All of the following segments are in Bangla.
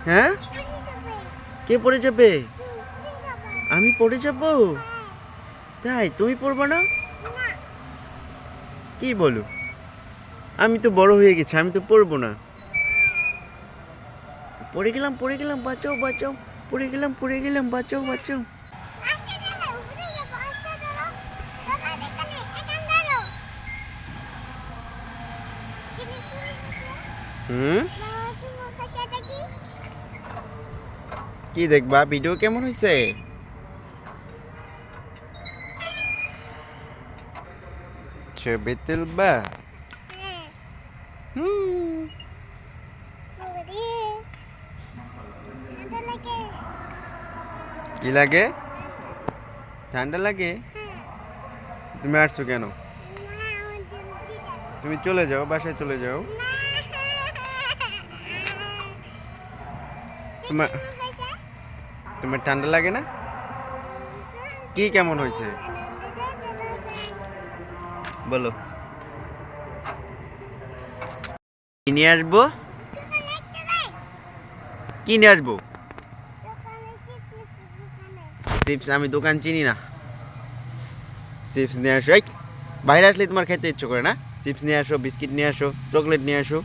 হ্যাঁ, কে পড়ে যাবে? আমি পড়ে যাব? তাই তুমি পড়বে না? কি বলো? আমি তো বড় হয়ে গেছি, আমি তো পড়বো না। পড়ে গেলাম, বাঁচাও বাঁচাও। পড়ে গেলাম, বাঁচাও বাঁচাও। হুম, কি দেখবা? ভিডিও কেমন হয়েছে? ছবি তুলবা? হুম। কি লাগে? ঠান্ডা লাগে? তুমি আসছো কেন? তুমি চলে যাও, বাসায় চলে যাও। তোমার তোমার ঠান্ডা লাগে না? কি কেমন হয়েছে বলো? কি নিয়ে আসবো? কি নিয়ে আসবো? চিপস? আমি দোকান চিনি না। চিপস নিয়ে আসো। এই, বাইরে আসলে তোমার খেতে ইচ্ছে করে না? চিপস নিয়ে আসো, বিস্কিট নিয়ে আসো, চকলেট নিয়ে আসো।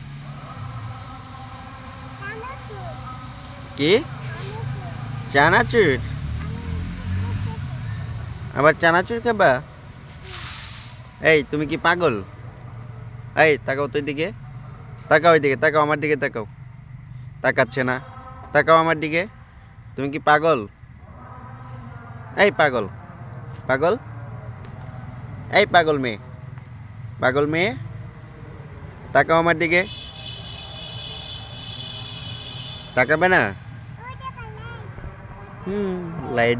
কি? চানাচুর? আবার চানাচুর খাবা? এই তুমি কি পাগল? এই তাকাও তো দিকে, তাকাও ওইদিকে, তাকাও আমার দিকে, তাকাও। তাকাচ্ছে না, তাকাও আমার দিকে। তুমি কি পাগল? এই পাগল, পাগল, এই পাগল মেয়ে, পাগল মেয়ে, তাকাও আমার দিকে। তাকাবে না? হুম, লাইট